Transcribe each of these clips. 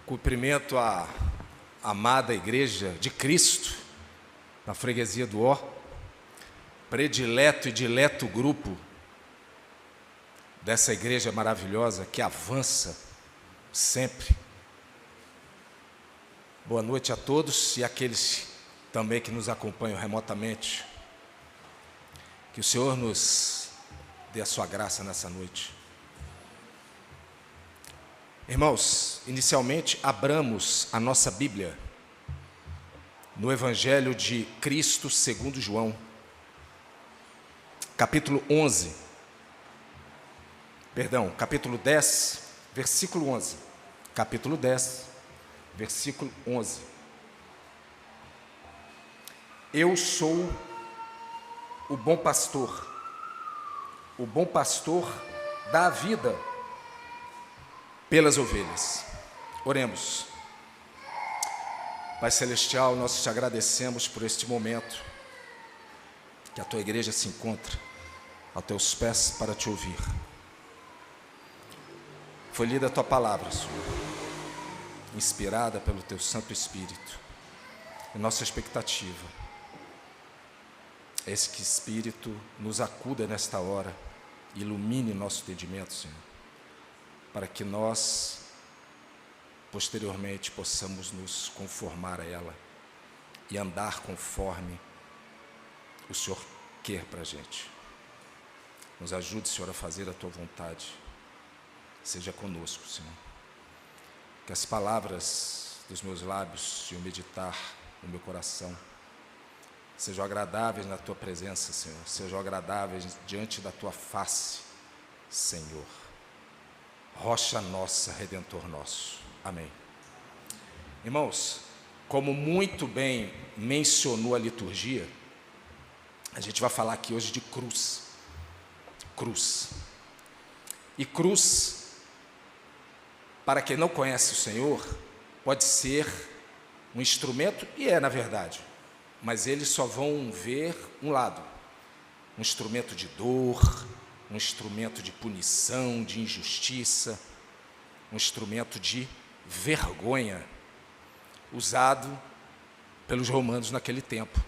Cumprimento a amada Igreja de Cristo, na freguesia do Ó, predileto e dileto grupo dessa igreja maravilhosa que avança sempre. Boa noite a todos e aqueles também que nos acompanham remotamente. Que o Senhor nos dê a sua graça nessa noite. Irmãos, inicialmente abramos a nossa Bíblia no Evangelho de Cristo segundo João, capítulo 10, versículo 11. Capítulo 10, versículo 11. Eu sou o bom pastor dá a vida pelas ovelhas. Oremos. Pai Celestial, nós te agradecemos por este momento que a tua igreja se encontra a teus pés para te ouvir. Foi lida a tua palavra, Senhor, inspirada pelo teu Santo Espírito. E nossa expectativa é esse que Espírito nos acuda nesta hora, ilumine nosso entendimento, Senhor, para que nós, posteriormente, possamos nos conformar a ela e andar conforme o Senhor quer para a gente. Nos ajude, Senhor, a fazer a tua vontade. Seja conosco, Senhor. Que as palavras dos meus lábios e o meditar no meu coração sejam agradáveis na tua presença, Senhor. Sejam agradáveis diante da tua face, Senhor. Rocha nossa, Redentor nosso. Amém. Irmãos, como muito bem mencionou a liturgia, a gente vai falar aqui hoje de cruz. Cruz. E cruz, para quem não conhece o Senhor, pode ser um instrumento, e é na verdade, mas eles só vão ver um lado. Um instrumento de dor, um instrumento de punição, de injustiça, um instrumento de vergonha, usado pelos romanos naquele tempo.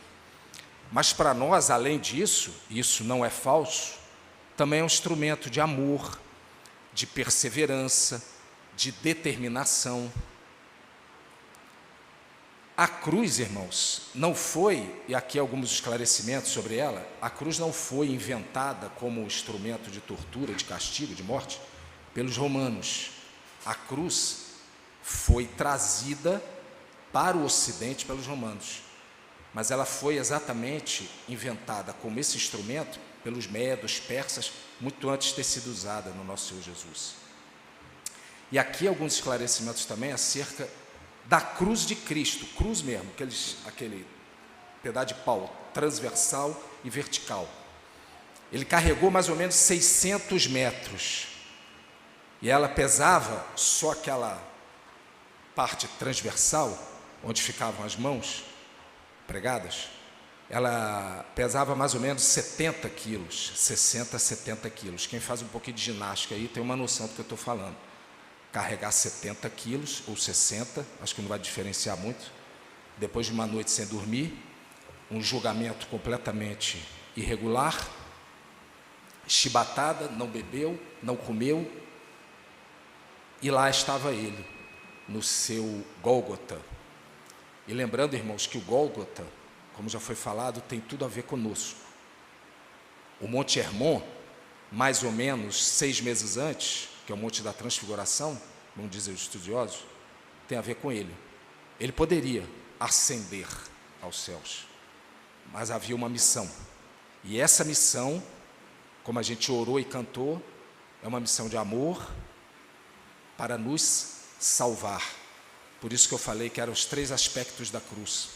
Mas para nós, além disso, isso não é falso, também é um instrumento de amor, de perseverança, de determinação. A cruz, irmãos, não foi, e aqui alguns esclarecimentos sobre ela, a cruz não foi inventada como instrumento de tortura, de castigo, de morte, pelos romanos. A cruz foi trazida para o Ocidente pelos romanos, mas ela foi exatamente inventada como esse instrumento pelos medos, persas, muito antes de ter sido usada no nosso Senhor Jesus. E aqui alguns esclarecimentos também acerca da cruz de Cristo, cruz mesmo, aquele pedaço de pau transversal e vertical. Ele carregou mais ou menos 600 metros, e ela pesava, só aquela parte transversal, onde ficavam as mãos pregadas, ela pesava mais ou menos 70 quilos, 60, 70 quilos. Quem faz um pouquinho de ginástica aí tem uma noção do que eu estou falando. Carregar 70 quilos ou 60, acho que não vai diferenciar muito, depois de uma noite sem dormir, um julgamento completamente irregular, chibatada, não bebeu, não comeu, e lá estava ele, no seu Gólgota. E lembrando, irmãos, que o Gólgota, como já foi falado, tem tudo a ver conosco. O Monte Hermon, mais ou menos 6 meses antes, que é o Monte da Transfiguração, como dizem os estudiosos, tem a ver com ele. Ele poderia ascender aos céus, mas havia uma missão. E essa missão, como a gente orou e cantou, é uma missão de amor para nos salvar. Por isso que eu falei que eram os 3 aspectos da cruz.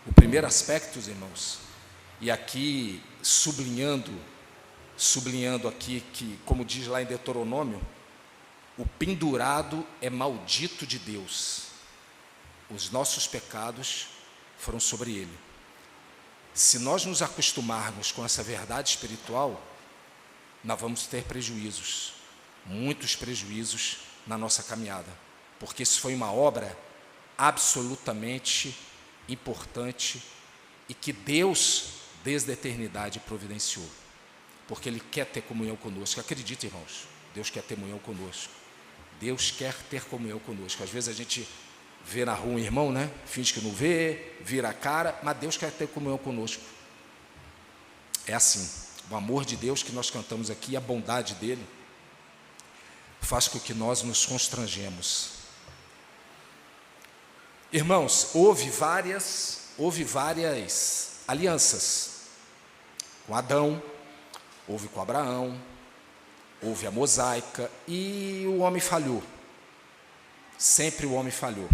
O primeiro aspecto, irmãos, e aqui sublinhando aqui que, como diz lá em Deuteronômio, o pendurado é maldito de Deus. Os nossos pecados foram sobre ele. Se nós nos acostumarmos com essa verdade espiritual, nós vamos ter prejuízos, muitos prejuízos na nossa caminhada. porque isso foi uma obra absolutamente importante e que Deus, desde a eternidade, providenciou, porque Ele quer ter comunhão conosco. Acredite, irmãos, Deus quer ter comunhão conosco. Deus quer ter comunhão conosco. Às vezes a gente vê na rua um irmão, né? Finge que não vê, vira a cara, mas Deus quer ter comunhão conosco. É assim, o amor de Deus que nós cantamos aqui, a bondade dEle, faz com que nós nos constrangemos. Irmãos, houve várias alianças com Adão, houve com Abraão, houve a mosaica, e o homem falhou. Sempre o homem falhou.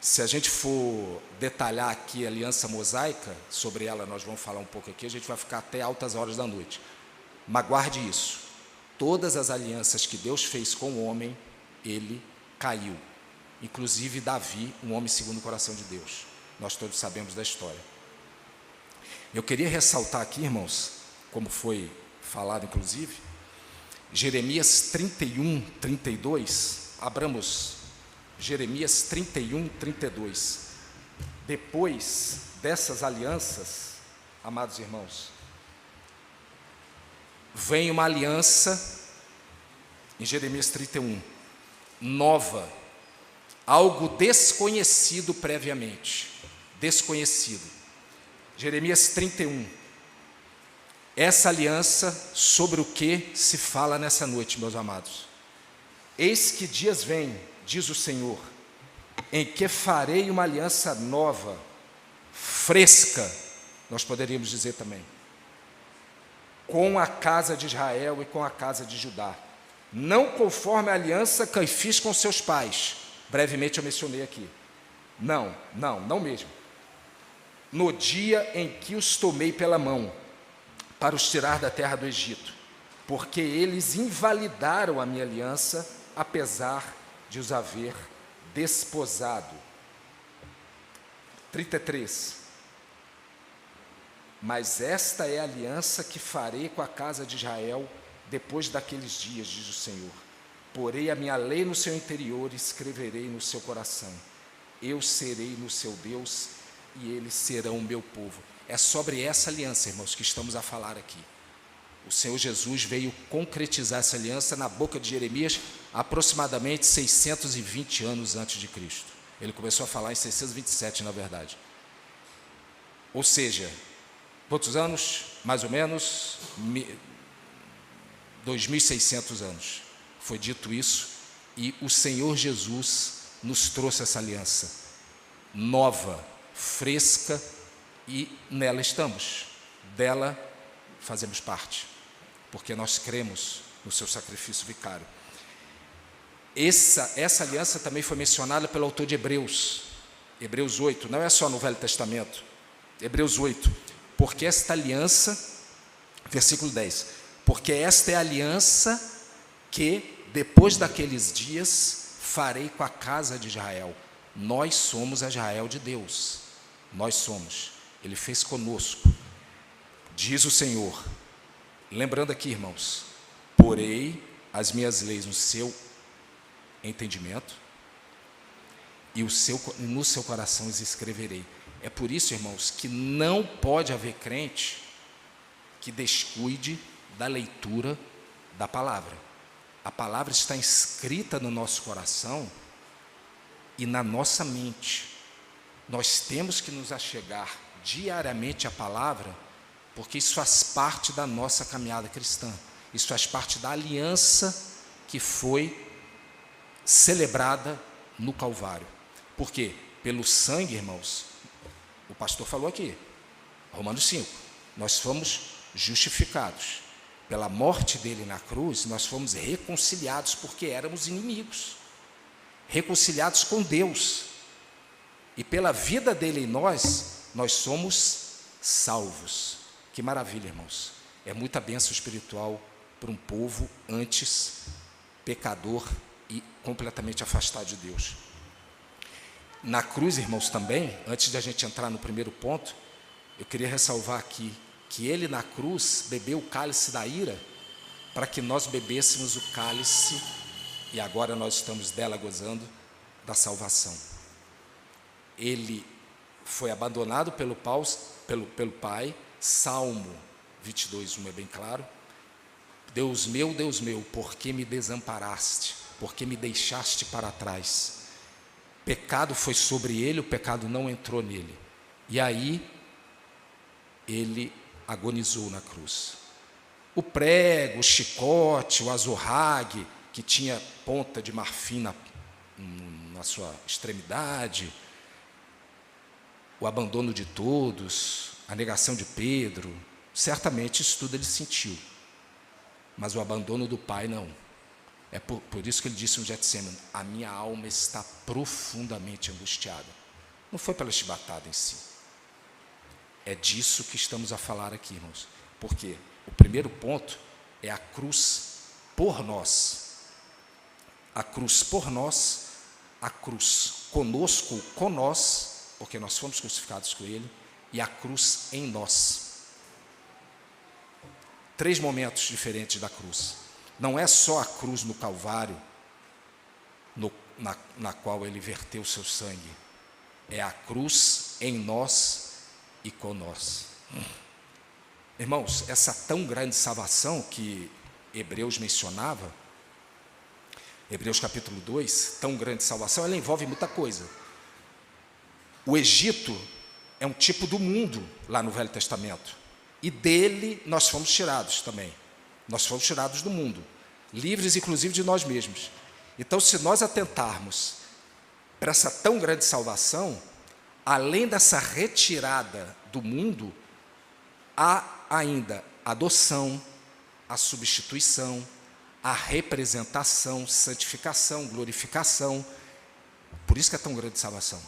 Se a gente for detalhar aqui a aliança mosaica, sobre ela nós vamos falar um pouco aqui, a gente vai ficar até altas horas da noite. Mas guarde isso, todas as alianças que Deus fez com o homem, ele caiu. Inclusive Davi, um homem segundo o coração de Deus. Nós todos sabemos da história. Eu queria ressaltar aqui, irmãos, como foi falado inclusive, Jeremias 31, 32, abramos Jeremias 31, 32. Depois dessas alianças, amados irmãos, vem uma aliança, em Jeremias 31, nova, algo desconhecido previamente, desconhecido. Jeremias 31, essa aliança sobre o que se fala nessa noite, meus amados. Eis que dias vêm, diz o Senhor, em que farei uma aliança nova, fresca, nós poderíamos dizer também, com a casa de Israel e com a casa de Judá, não conforme a aliança que fiz com seus pais. Brevemente eu mencionei aqui. Não mesmo. No dia em que os tomei pela mão, para os tirar da terra do Egito, porque eles invalidaram a minha aliança, apesar de os haver desposado. 33. Mas esta é a aliança que farei com a casa de Israel depois daqueles dias, diz o Senhor. Porei a minha lei no seu interior e escreverei no seu coração. Eu serei no seu Deus e eles serão o meu povo. É sobre essa aliança, irmãos, que estamos a falar aqui. O Senhor Jesus veio concretizar essa aliança na boca de Jeremias aproximadamente 620 anos antes de Cristo. Ele começou a falar em 627, na verdade. Ou seja, quantos anos? Mais ou menos 2.600 anos. Foi dito isso e o Senhor Jesus nos trouxe essa aliança nova, fresca, e nela estamos, dela fazemos parte, porque nós cremos no seu sacrifício vicário. Essa aliança também foi mencionada pelo autor de Hebreus 8, não é só no Velho Testamento, Hebreus 8, porque esta aliança, versículo 10, porque esta é a aliança que, depois daqueles dias, farei com a casa de Israel. Nós somos a Israel de Deus, nós somos. Ele fez conosco, diz o Senhor. Lembrando aqui, irmãos, porei as minhas leis no seu entendimento e no seu coração as escreverei. É por isso, irmãos, que não pode haver crente que descuide da leitura da palavra. A palavra está escrita no nosso coração e na nossa mente. Nós temos que nos achegar diariamente à palavra, porque isso faz parte da nossa caminhada cristã. Isso faz parte da aliança que foi celebrada no Calvário. Por quê? Pelo sangue, irmãos, o pastor falou aqui, Romanos 5, nós fomos justificados. Pela morte dele na cruz, nós fomos reconciliados, porque éramos inimigos, reconciliados com Deus. E pela vida dele em nós somos salvos. Que maravilha, irmãos. É muita bênção espiritual para um povo antes pecador e completamente afastado de Deus. Na cruz, irmãos, também, antes de a gente entrar no primeiro ponto, eu queria ressalvar aqui que ele na cruz bebeu o cálice da ira para que nós bebêssemos o cálice, e agora nós estamos dela gozando, da salvação. Ele foi abandonado pelo Pai, Salmo 22:1 é bem claro. Deus meu, por que me desamparaste? Por que me deixaste para trás? Pecado foi sobre ele, o pecado não entrou nele. E aí, ele agonizou na cruz. O prego, o chicote, o azorrague, que tinha ponta de marfim na sua extremidade, o abandono de todos, a negação de Pedro, certamente isso tudo ele sentiu. Mas o abandono do Pai não. É por isso que ele disse no Getsemane: a minha alma está profundamente angustiada. Não foi pela chibatada em si. É disso que estamos a falar aqui, irmãos. Porque o primeiro ponto é a cruz por nós. A cruz por nós, a cruz conosco, com nós, porque nós fomos crucificados com ele, e a cruz em nós. 3 momentos diferentes da cruz. Não é só a cruz no Calvário, na qual ele verteu o seu sangue. É a cruz em nós e com nós. Irmãos, essa tão grande salvação que Hebreus mencionava, Hebreus capítulo 2, tão grande salvação, ela envolve muita coisa. O Egito é um tipo do mundo lá no Velho Testamento. E dele nós fomos tirados também. Nós fomos tirados do mundo, livres inclusive de nós mesmos. Então, se nós atentarmos para essa tão grande salvação, além dessa retirada do mundo, há ainda a adoção, a substituição, a representação, santificação, glorificação. Por isso que é tão grande salvação.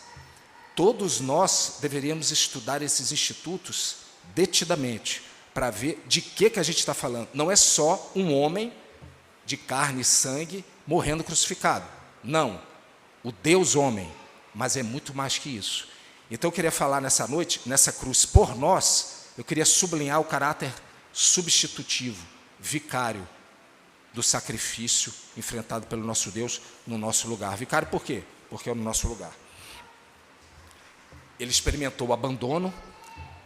Todos nós deveríamos estudar esses institutos detidamente, para ver de que a gente está falando. Não é só um homem de carne e sangue morrendo crucificado. Não, o Deus homem, mas é muito mais que isso. Então eu queria falar nessa noite, nessa cruz por nós, eu queria sublinhar o caráter substitutivo, vicário, do sacrifício enfrentado pelo nosso Deus no nosso lugar. Vicário por quê? Porque é no nosso lugar. Ele experimentou o abandono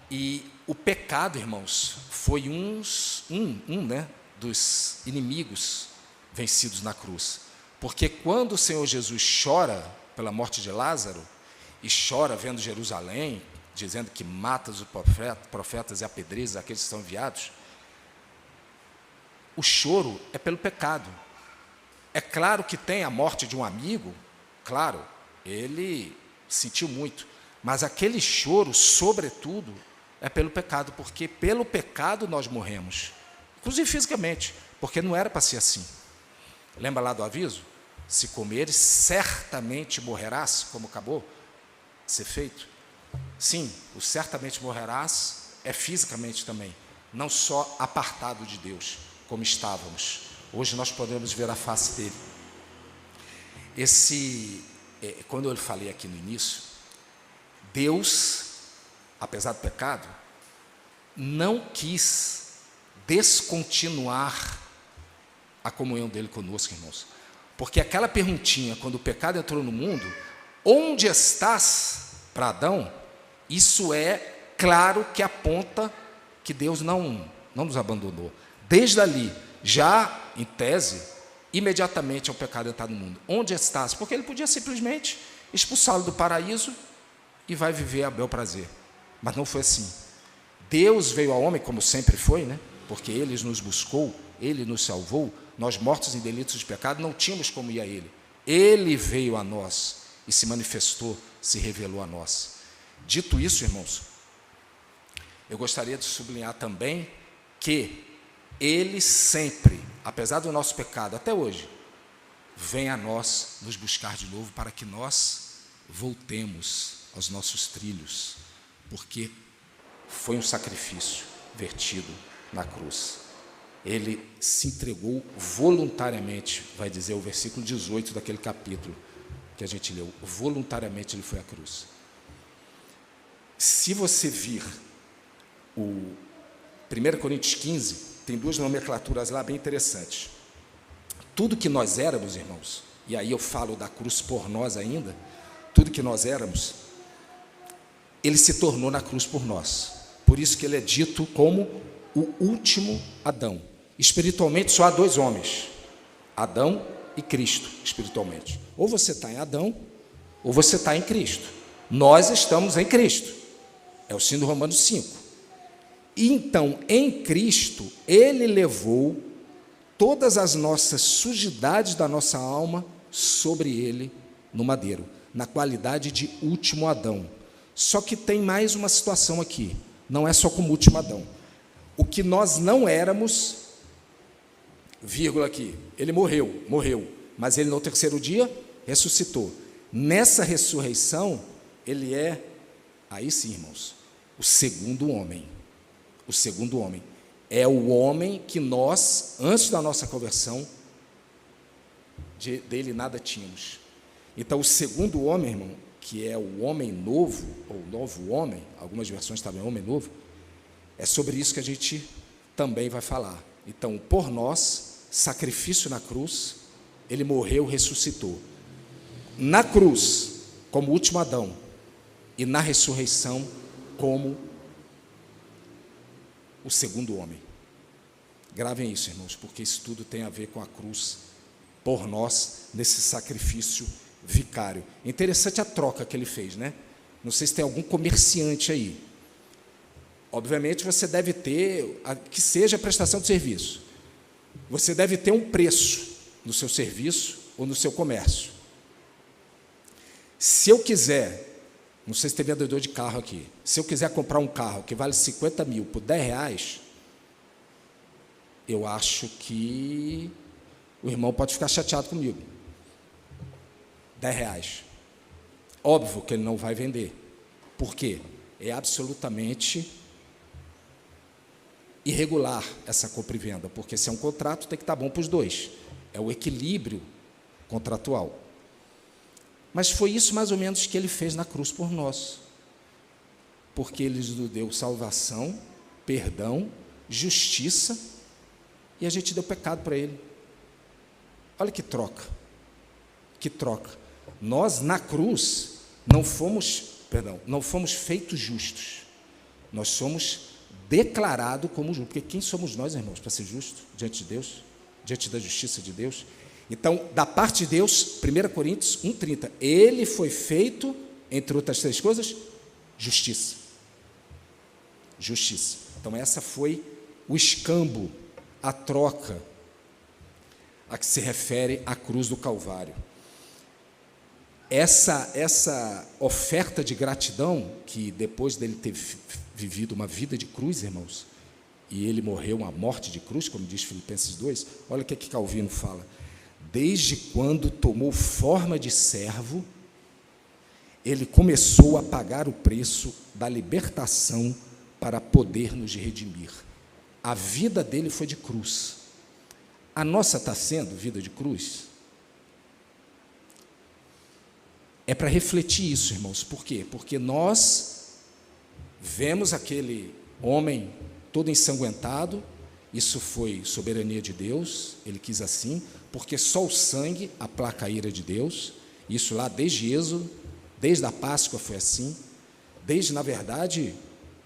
e o pecado, irmãos, foi um dos inimigos vencidos na cruz. Porque quando o Senhor Jesus chora pela morte de Lázaro, e chora vendo Jerusalém, dizendo que mata os profetas e apedreja aqueles que são enviados, o choro é pelo pecado. É claro que tem a morte de um amigo, claro, ele sentiu muito, mas aquele choro, sobretudo, é pelo pecado, porque pelo pecado nós morremos, inclusive fisicamente, porque não era para ser assim. Lembra lá do aviso? Se comeres, certamente morrerás, como acabou de ser feito. Sim, o certamente morrerás é fisicamente também, não só apartado de Deus, como estávamos. Hoje nós podemos ver a face dele. Quando eu falei aqui no início, Deus, apesar do pecado, não quis descontinuar a comunhão dele conosco, irmãos. Porque aquela perguntinha, quando o pecado entrou no mundo, onde estás, para Adão, isso é claro que aponta que Deus não nos abandonou. Desde ali, já em tese, imediatamente ao pecado entrar no mundo. Onde estás? Porque ele podia simplesmente expulsá-lo do paraíso e vai viver a bel prazer. Mas não foi assim. Deus veio ao homem, como sempre foi, né? Porque ele nos buscou, ele nos salvou. Nós, mortos em delitos de pecado, não tínhamos como ir a ele. Ele veio a nós e se manifestou, se revelou a nós. Dito isso, irmãos, eu gostaria de sublinhar também que ele sempre, apesar do nosso pecado, até hoje, vem a nós nos buscar de novo para que nós voltemos aos nossos trilhos, porque foi um sacrifício vertido na cruz. Ele se entregou voluntariamente, vai dizer o versículo 18 daquele capítulo que a gente leu, voluntariamente ele foi à cruz. Se você vir o 1 Coríntios 15, tem 2 nomenclaturas lá bem interessantes. Tudo que nós éramos, irmãos, e aí eu falo da cruz por nós ainda, tudo que nós éramos, ele se tornou na cruz por nós. Por isso que ele é dito como o último Adão. Espiritualmente só há dois homens, Adão e Cristo, espiritualmente. Ou você está em Adão, ou você está em Cristo. Nós estamos em Cristo. É o sino de Romanos 5. E então, em Cristo, ele levou todas as nossas sujidades da nossa alma sobre ele no madeiro, na qualidade de último Adão. Só que tem mais uma situação aqui, não é só como último Adão. O que nós não éramos, vírgula aqui, ele morreu, mas ele no terceiro dia ressuscitou. Nessa ressurreição, ele é, aí sim, irmãos, o segundo homem. O segundo homem. É o homem que nós, antes da nossa conversão, dele nada tínhamos. Então, o segundo homem, irmão, que é o homem novo, ou novo homem, algumas versões também homem novo, é sobre isso que a gente também vai falar. Então, por nós, sacrifício na cruz, ele morreu, ressuscitou. Na cruz, como último Adão, e na ressurreição, como o segundo homem. Gravem isso, irmãos, porque isso tudo tem a ver com a cruz por nós, nesse sacrifício vicário. Interessante a troca que ele fez, né? Não sei se tem algum comerciante aí. Obviamente você deve ter, que seja a prestação de serviço. Você deve ter um preço no seu serviço ou no seu comércio. Se eu quiser, não sei se tem vendedor de carro aqui, se eu quiser comprar um carro que vale 50 mil por 10 reais, eu acho que o irmão pode ficar chateado comigo. 10 reais. Óbvio que ele não vai vender. Por quê? É absolutamente irregular essa compra e venda, porque se é um contrato, tem que estar bom para os dois. É o equilíbrio contratual. Mas foi isso mais ou menos que ele fez na cruz por nós. Porque ele nos deu salvação, perdão, justiça, e a gente deu pecado para ele. Olha que troca. Que troca. Nós, na cruz, não fomos feitos justos. Nós somos declarados como justos. Porque quem somos nós, irmãos, para ser justos diante de Deus? Diante da justiça de Deus? Então, da parte de Deus, 1 Coríntios 1,30, ele foi feito, entre outras três coisas, justiça. Justiça. Então, essa foi o escambo, a troca, a que se refere à cruz do Calvário. Essa oferta de gratidão, que depois dele ter vivido uma vida de cruz, irmãos, e ele morreu uma morte de cruz, como diz Filipenses 2, olha o que Calvino fala. Desde quando tomou forma de servo, ele começou a pagar o preço da libertação para poder nos redimir. A vida dele foi de cruz. A nossa está sendo vida de cruz? É para refletir isso, irmãos. Por quê? Porque nós vemos aquele homem todo ensanguentado. Isso foi soberania de Deus, ele quis assim, porque só o sangue aplaca a ira de Deus. Isso lá desde Êxodo, desde a Páscoa foi assim, desde, na verdade,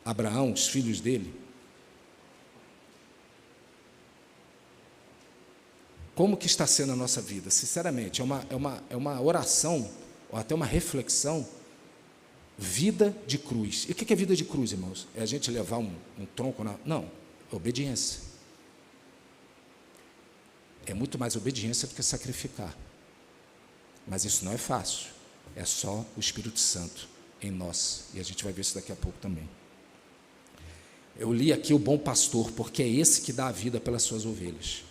Abraão, os filhos dele. Como que está sendo a nossa vida? Sinceramente, é uma oração, ou até uma reflexão, vida de cruz. E o que é vida de cruz, irmãos? É a gente levar um tronco na... Não, é obediência. É muito mais obediência do que sacrificar. Mas isso não é fácil. É só o Espírito Santo em nós. E a gente vai ver isso daqui a pouco também. Eu li aqui o bom pastor, porque é esse que dá a vida pelas suas ovelhas.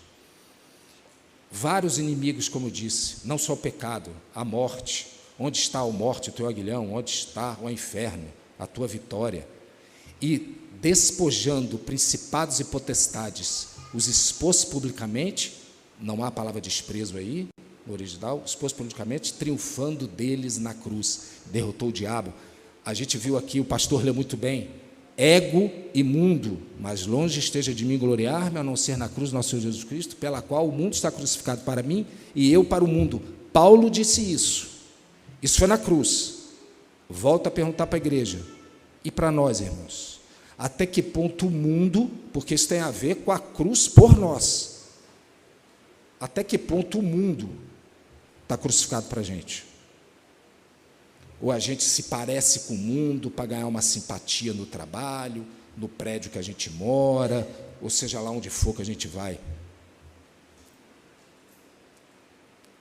Vários inimigos, como eu disse, não só o pecado, a morte. Onde está a morte, o teu aguilhão? Onde está o inferno, a tua vitória? E despojando principados e potestades, os expôs publicamente, não há palavra de desprezo aí, no original, expôs publicamente, triunfando deles na cruz, derrotou o diabo. A gente viu aqui, o pastor leu muito bem, ego imundo, mas longe esteja de mim gloriar-me, a não ser na cruz do nosso Senhor Jesus Cristo, pela qual o mundo está crucificado para mim, e eu para o mundo. Paulo disse isso. Isso foi na cruz. Volto a perguntar para a igreja. E para nós, irmãos? Até que ponto o mundo, porque isso tem a ver com a cruz por nós, até que ponto o mundo está crucificado para a gente? Ou a gente se parece com o mundo para ganhar uma simpatia no trabalho, no prédio que a gente mora, ou seja lá onde for que a gente vai?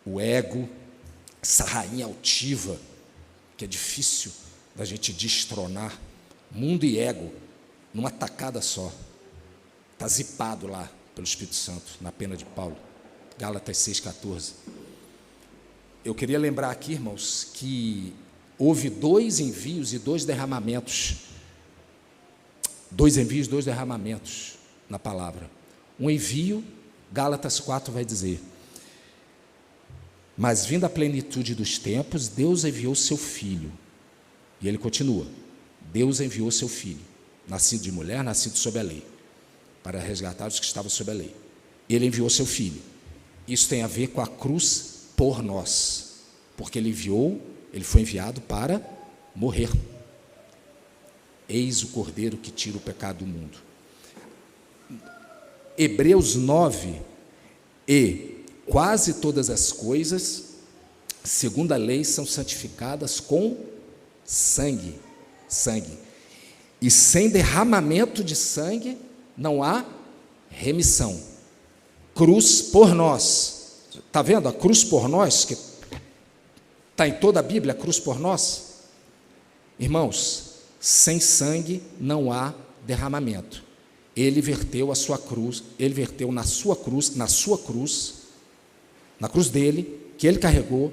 O ego, essa rainha altiva, que é difícil da gente destronar, mundo e ego, numa tacada só. Está zipado lá pelo Espírito Santo, na pena de Paulo. Gálatas 6,14. Eu queria lembrar aqui, irmãos, que houve 2 envios e 2 derramamentos. 2 envios, 2 derramamentos na palavra. Um envio, Gálatas 4 vai dizer: mas vindo a plenitude dos tempos, Deus enviou seu Filho. E ele continua: Deus enviou seu Filho, nascido de mulher, nascido sob a lei, para resgatar os que estavam sob a lei. Ele enviou seu Filho. Isso tem a ver com a cruz por nós, porque ele foi enviado para morrer. Eis o Cordeiro que tira o pecado do mundo. Hebreus 9, e quase todas as coisas, segundo a lei, são santificadas com sangue. E sem derramamento de sangue não há remissão. Cruz por nós. Está vendo a cruz por nós, que está em toda a Bíblia, a cruz por nós? Irmãos, sem sangue não há derramamento. Ele verteu a sua cruz, ele verteu na cruz dele, que ele carregou,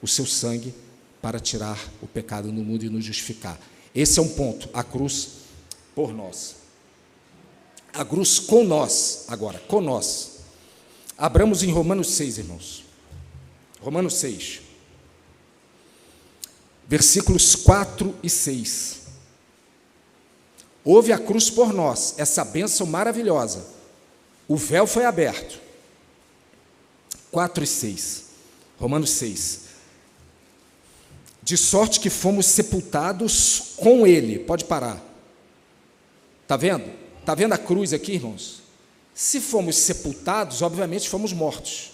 o seu sangue para tirar o pecado no mundo e nos justificar. Esse é um ponto, a cruz por nós. A cruz com nós, agora, com nós. Abramos em Romanos 6, irmãos. Romanos 6, versículos 4 e 6. Houve a cruz por nós, essa bênção maravilhosa. O véu foi aberto. 4 e 6. Romanos 6. De sorte que fomos sepultados com ele. Pode parar. Está vendo? Está vendo a cruz aqui, irmãos? Se fomos sepultados, obviamente fomos mortos.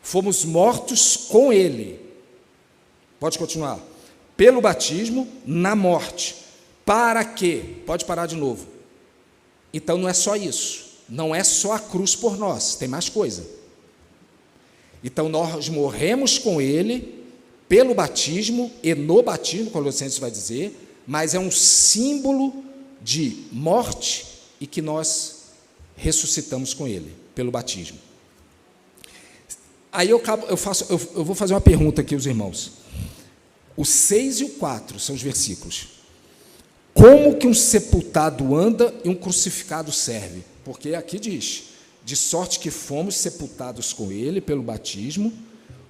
Fomos mortos com ele. Pode continuar. Pelo batismo, na morte. Para quê? Pode parar de novo. Então não é só isso. Não é só a cruz por nós. Tem mais coisa. Então nós morremos com ele pelo batismo e no batismo, Colossenses vai dizer, mas é um símbolo de morte e que nós ressuscitamos com ele pelo batismo. Aí eu vou fazer uma pergunta aqui aos irmãos. O 6 e o 4 são os versículos. Como que um sepultado anda e um crucificado serve? Porque aqui diz: de sorte que fomos sepultados com ele pelo batismo,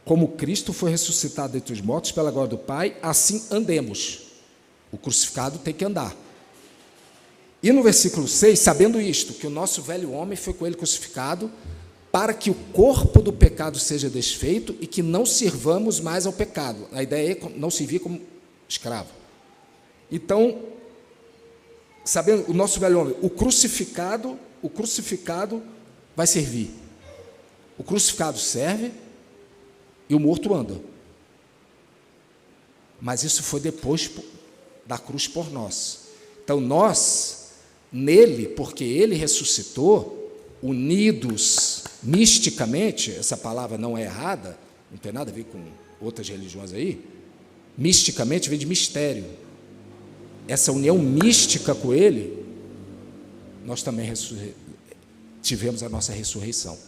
como Cristo foi ressuscitado entre os mortos pela glória do Pai, assim andemos. O crucificado tem que andar. E no versículo 6, sabendo isto, que o nosso velho homem foi com ele crucificado, para que o corpo do pecado seja desfeito e que não sirvamos mais ao pecado. A ideia é não servir como escravo. Então, sabendo o nosso velho homem, o crucificado vai servir. O crucificado serve e o morto anda. Mas isso foi depois da cruz por nós. Então nós, nele, porque ele ressuscitou, unidos misticamente, essa palavra não é errada, não tem nada a ver com outras religiões aí, misticamente vem de mistério. Essa união mística com ele, nós também tivemos a nossa ressurreição.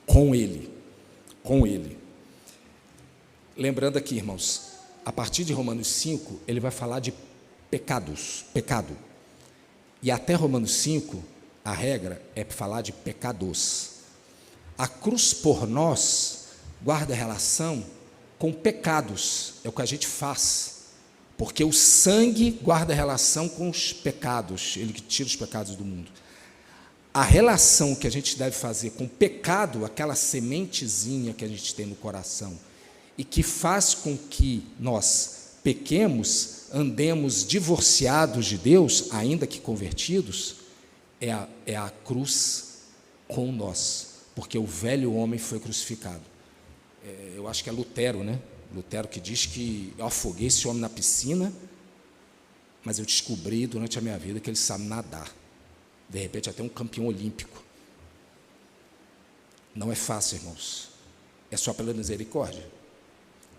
Com ele. Lembrando aqui, irmãos, a partir de Romanos 5, ele vai falar de pecado. E até Romanos 5, a regra é falar de pecados. A cruz por nós guarda relação com pecados, é o que a gente faz. Porque o sangue guarda relação com os pecados, ele que tira os pecados do mundo. a relação que a gente deve fazer com o pecado, aquela sementezinha que a gente tem no coração, e que faz com que nós pequemos, andemos divorciados de Deus, ainda que convertidos, é a cruz com nós, porque o velho homem foi crucificado. Eu acho que é Lutero, né? Lutero que diz que eu afoguei esse homem na piscina, mas eu descobri durante a minha vida que ele sabe nadar. De repente, até um campeão olímpico. Não é fácil, irmãos. É só pela misericórdia.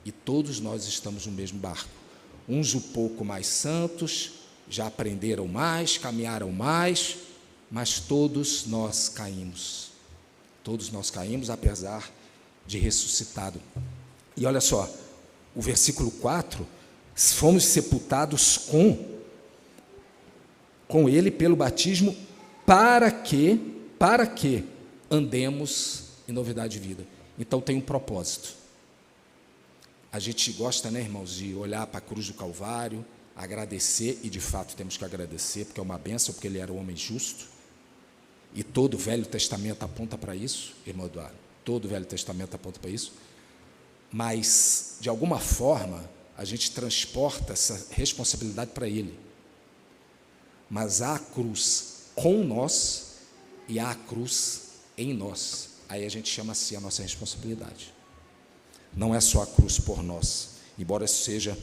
E todos nós estamos no mesmo barco. Uns um pouco mais santos, já aprenderam mais, caminharam mais, mas todos nós caímos. Todos nós caímos, apesar de ressuscitado. E olha só, o versículo 4, fomos sepultados com ele pelo batismo, para que andemos em novidade de vida. Então tem um propósito. A gente gosta, né, irmãos, de olhar para a cruz do Calvário, agradecer, e de fato temos que agradecer, porque é uma bênção, porque ele era um homem justo, e todo o Velho Testamento aponta para isso, irmão Eduardo, todo o Velho Testamento aponta para isso, mas, de alguma forma, a gente transporta essa responsabilidade para ele. Mas há a cruz com nós e há a cruz em nós. Aí a gente chama assim a nossa responsabilidade. Não é só a cruz por nós, embora isso seja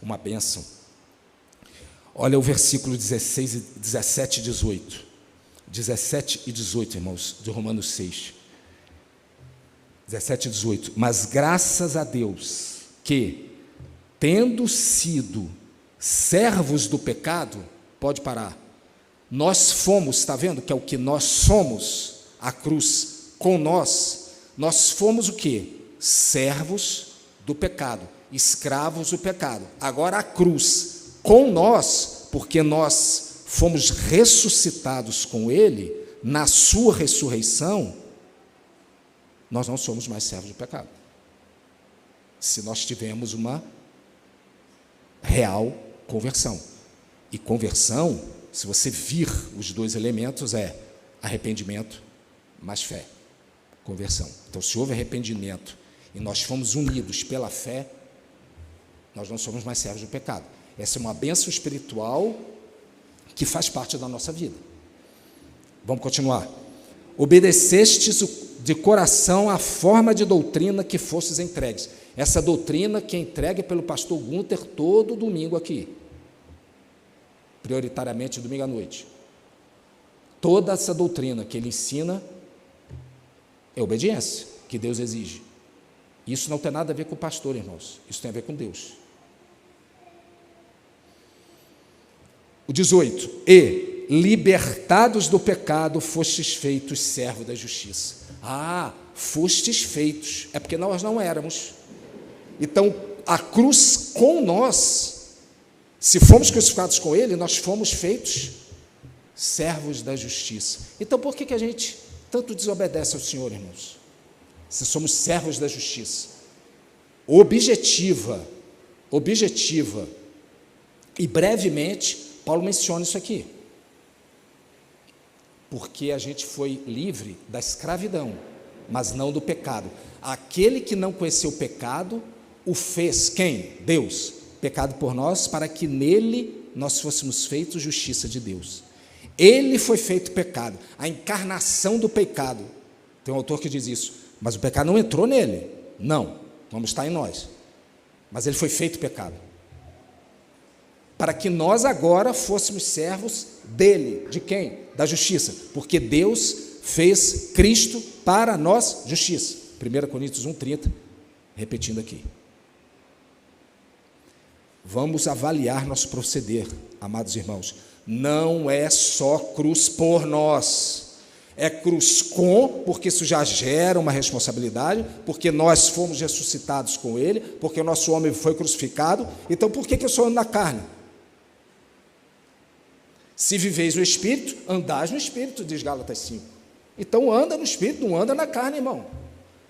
uma bênção. Olha o versículo 17 e 18. 17 e 18, irmãos, de Romanos 6. 17 e 18. Mas graças a Deus que, tendo sido servos do pecado, pode parar, nós fomos, está vendo que é o que nós somos, a cruz com nós fomos o quê? Servos do pecado, escravos do pecado. Agora a cruz com nós, porque nós fomos ressuscitados com ele, na sua ressurreição, nós não somos mais servos do pecado. Se nós tivermos uma real conversão. E conversão, se você vir os dois elementos, é arrependimento mais fé. Conversão. Então, se houve arrependimento e nós fomos unidos pela fé, nós não somos mais servos do pecado. Essa é uma bênção espiritual que faz parte da nossa vida. Vamos continuar. Obedecestes de coração a forma de doutrina que fostes entregues. Essa doutrina que é entregue pelo pastor Gunter todo domingo aqui. Prioritariamente domingo à noite. Toda essa doutrina que ele ensina é obediência, que Deus exige. Isso não tem nada a ver com o pastor, irmãos. Isso tem a ver com Deus. O 18. E, libertados do pecado, fostes feitos servos da justiça. Ah, fostes feitos. É porque nós não éramos. Então, a cruz com nós, se fomos crucificados com ele, nós fomos feitos servos da justiça. Então, por que a gente tanto desobedece ao Senhor, irmãos? Se somos servos da justiça. Objetiva, e brevemente, Paulo menciona isso aqui. Porque a gente foi livre da escravidão, mas não do pecado. Aquele que não conheceu o pecado, o fez, quem? Deus. Pecado por nós, para que nele nós fôssemos feitos justiça de Deus. Ele foi feito pecado, a encarnação do pecado. Tem um autor que diz isso, mas o pecado não entrou nele. Não, vamos estar em nós. Mas ele foi feito pecado. Para que nós agora fôssemos servos dele. De quem? Da justiça. Porque Deus fez Cristo para nós justiça. 1 Coríntios 1,30, repetindo aqui. Vamos avaliar nosso proceder, amados irmãos. Não é só cruz por nós, é cruz com, porque isso já gera uma responsabilidade, porque nós fomos ressuscitados com ele, porque o nosso homem foi crucificado. Então, por que eu sou na carne? Se viveis no Espírito, andais no Espírito, diz Gálatas 5. Então, anda no Espírito, não anda na carne, irmão.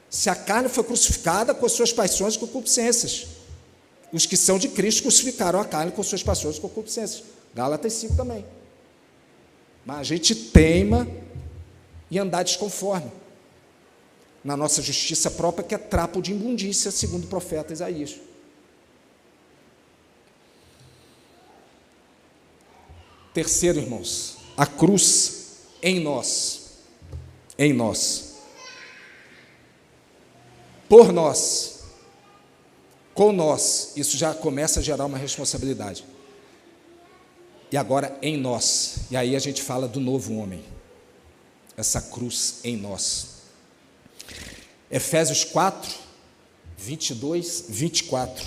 Se a carne foi crucificada com as suas paixões e concupiscências, os que são de Cristo crucificaram a carne com suas paixões e concupiscências. Gálatas 5 também. Mas a gente teima e andar desconforme na nossa justiça própria, que é trapo de imundícia, segundo o profeta Isaías. Terceiro, irmãos, a cruz em nós, por nós, com nós. Isso já começa a gerar uma responsabilidade. E agora em nós, e aí a gente fala do novo homem, essa cruz em nós. Efésios 4, 22, 24.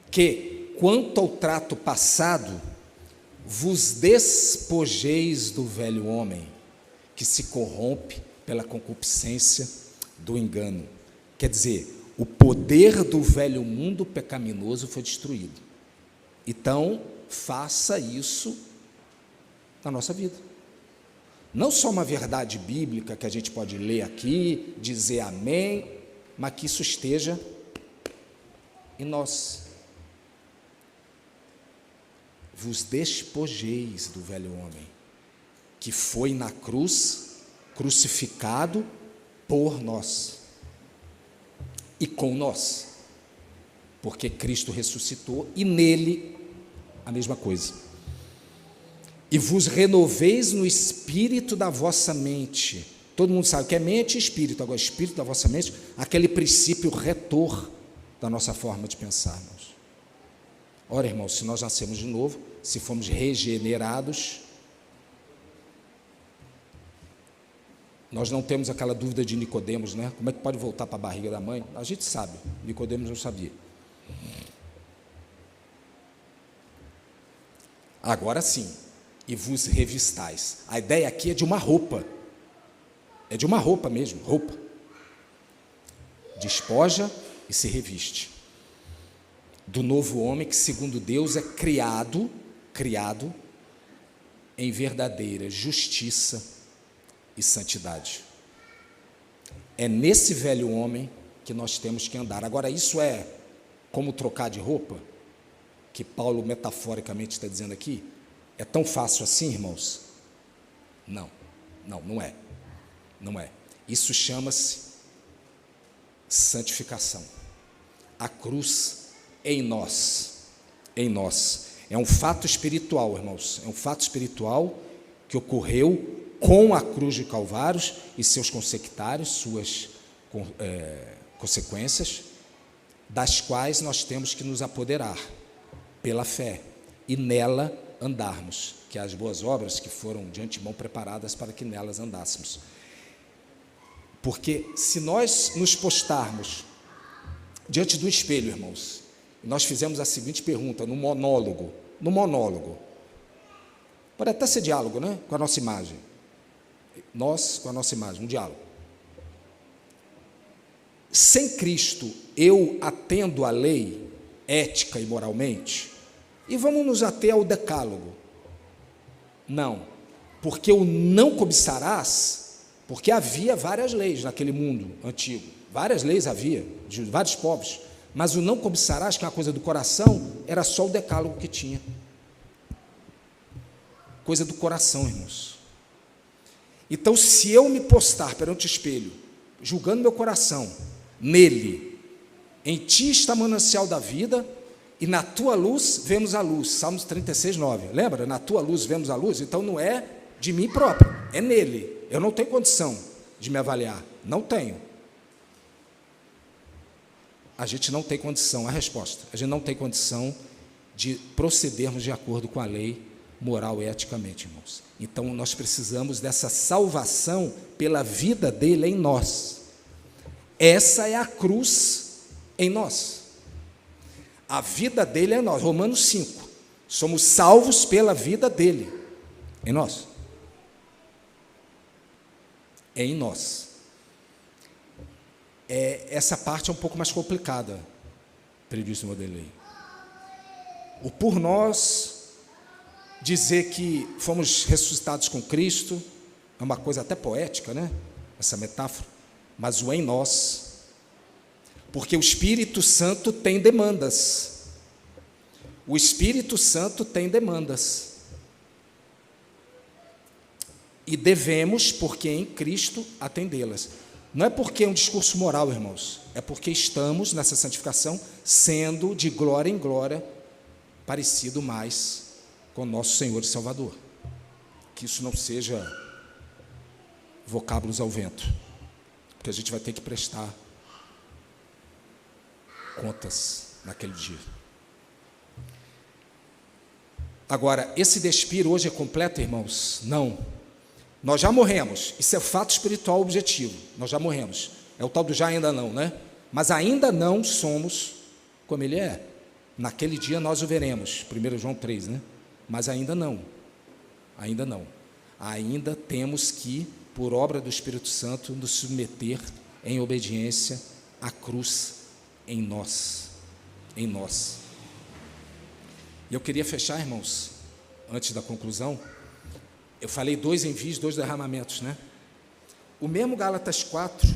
Que, quanto ao trato passado, vos despojeis do velho homem, que se corrompe pela concupiscência do engano. Quer dizer, o poder do velho mundo pecaminoso foi destruído. Então, faça isso na nossa vida. Não só uma verdade bíblica que a gente pode ler aqui, dizer amém, mas que isso esteja em nós. Vos despojeis do velho homem, que foi na cruz, crucificado por nós e com nós, porque Cristo ressuscitou e nele a mesma coisa. E vos renoveis no espírito da vossa mente. Todo mundo sabe que é mente e espírito. Agora, espírito da vossa mente, aquele princípio retor da nossa forma de pensar, irmãos. Ora, irmãos, se nós nascemos de novo, se fomos regenerados, nós não temos aquela dúvida de Nicodemos, né? Como é que pode voltar para a barriga da mãe? A gente sabe, Nicodemos não sabia. Agora sim, e vos revistais. A ideia aqui é de uma roupa. É de uma roupa mesmo, roupa. Despoja e se reviste. Do novo homem que, segundo Deus, é criado em verdadeira justiça e santidade. É nesse velho homem que nós temos que andar. Agora, isso é como trocar de roupa, que Paulo metaforicamente está dizendo aqui? É tão fácil assim, irmãos? Não é. Não é. Isso chama-se santificação. A cruz em nós. É um fato espiritual, irmãos. É um fato espiritual que ocorreu com a cruz de Calvário e seus consectários, suas consequências, das quais nós temos que nos apoderar pela fé e nela andarmos, que é as boas obras que foram de antemão preparadas para que nelas andássemos. Porque se nós nos postarmos diante do espelho, irmãos, nós fizemos a seguinte pergunta no monólogo, pode até ser diálogo, né? Com a nossa imagem, nós com a nossa imagem, um diálogo. Sem Cristo, eu atendo à lei ética e moralmente? E vamos nos ater ao decálogo? Não, porque o não cobiçarás, porque havia várias leis naquele mundo antigo, várias leis havia, de vários povos, mas o não cobiçarás, que é uma coisa do coração, era só o decálogo que tinha. Coisa do coração, irmãos. Então, se eu me postar perante o espelho, julgando meu coração, nele, em ti está o manancial da vida, e na tua luz vemos a luz. Salmos 36, 9. Lembra? Na tua luz vemos a luz. Então não é de mim próprio, é nele. Eu não tenho condição de me avaliar. Não tenho. A gente não tem condição, a resposta. A gente não tem condição de procedermos de acordo com a lei moral e eticamente, irmãos. Então nós precisamos dessa salvação pela vida dele em nós. Essa é a cruz em nós. A vida dele é em nós. Romanos 5. Somos salvos pela vida dele em nós. É em nós. Essa parte é um pouco mais complicada, previsto no modelo aí. O por nós, dizer que fomos ressuscitados com Cristo, é uma coisa até poética, né? Essa metáfora. Mas o em nós, porque o Espírito Santo tem demandas. O Espírito Santo tem demandas. E devemos, porque em Cristo, atendê-las. Não é porque é um discurso moral, irmãos, é porque estamos nessa santificação sendo de glória em glória parecido mais com o nosso Senhor e Salvador. Que isso não seja vocábulos ao vento, porque a gente vai ter que prestar contas naquele dia. Agora, esse despir hoje é completo, irmãos? Não. Nós já morremos, isso é fato espiritual objetivo, nós já morremos. É o tal do já ainda não, né? Mas ainda não somos como ele é. Naquele dia nós o veremos, 1 João 3, né? Mas ainda não, ainda não. Ainda temos que, por obra do Espírito Santo, nos submeter em obediência à cruz em nós, em nós. E eu queria fechar, irmãos, antes da conclusão. Eu falei 2 envios, 2 derramamentos, né? O mesmo Gálatas 4,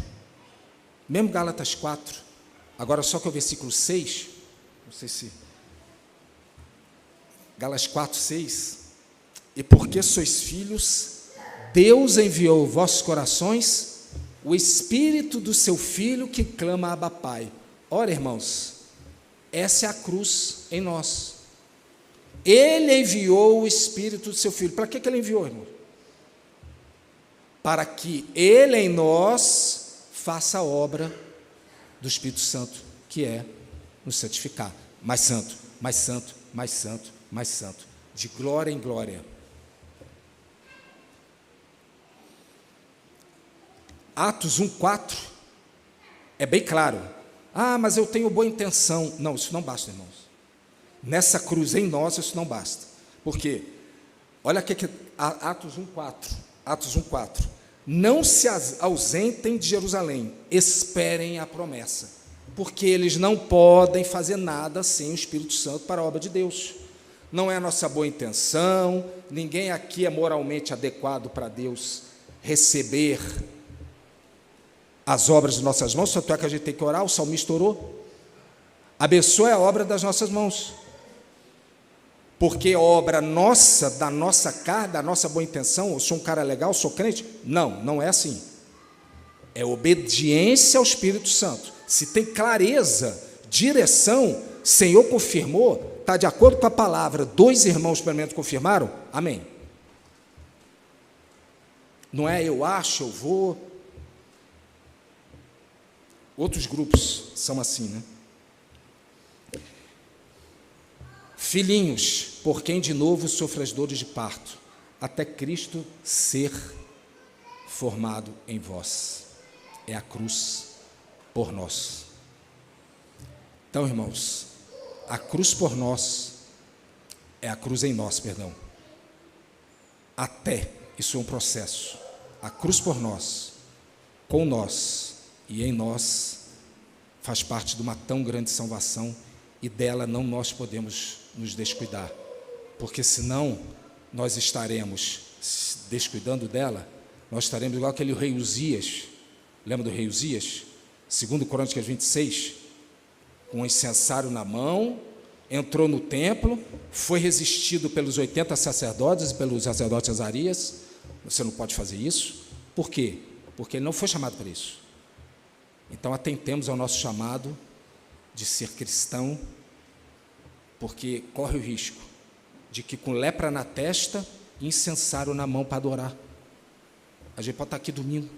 agora só que é o versículo 6, não sei se... Gálatas 4, 6, e porque sois filhos, Deus enviou aos vossos corações o Espírito do seu Filho que clama Abba Pai. Ora, irmãos, essa é a cruz em nós. Ele enviou o Espírito do seu Filho. Para que ele enviou, irmão? Para que ele em nós faça a obra do Espírito Santo, que é nos santificar. Mais santo, mais santo, mais santo, mais santo, de glória em glória. Atos 1:4 é bem claro. Ah, mas eu tenho boa intenção. Não, isso não basta, irmãos. Nessa cruz em nós, isso não basta. Por quê? Olha aqui, Atos 1:4. Não se ausentem de Jerusalém, esperem a promessa, porque eles não podem fazer nada sem o Espírito Santo para a obra de Deus. Não é a nossa boa intenção, ninguém aqui é moralmente adequado para Deus receber as obras de nossas mãos, só que a gente tem que orar, o salmista orou. Abençoe a obra das nossas mãos. Porque obra nossa, da nossa carne, da nossa boa intenção, eu sou um cara legal, sou crente? Não, não é assim. É obediência ao Espírito Santo. Se tem clareza, direção, Senhor confirmou, está de acordo com a palavra, 2 irmãos pelo menos confirmaram, amém. Não é eu acho, eu vou. Outros grupos são assim, né? Filhinhos, por quem de novo sofre as dores de parto, até Cristo ser formado em vós. É a cruz por nós. Então, irmãos, a cruz por nós é a cruz em nós, perdão. Até, isso é um processo. A cruz por nós, com nós e em nós, faz parte de uma tão grande salvação, e dela não nós podemos nos descuidar, porque senão nós estaremos descuidando dela, nós estaremos igual aquele rei Uzias. Lembra do rei Uzias? 2 Crônicas 26, com um incensário na mão, entrou no templo, foi resistido pelos 80 sacerdotes e pelo sacerdote Azarias. Você não pode fazer isso. Por quê? Porque ele não foi chamado para isso. Então atentemos ao nosso chamado de ser cristão, porque corre o risco de que com lepra na testa, incensário na mão para adorar. A gente pode estar aqui domingo,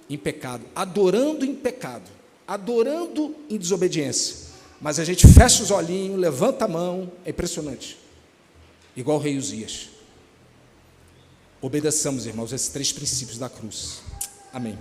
em pecado, adorando em pecado, adorando em desobediência, mas a gente fecha os olhinhos, levanta a mão, é impressionante, igual o rei Uzias. Obedeçamos, irmãos, esses 3 princípios da cruz. Amém.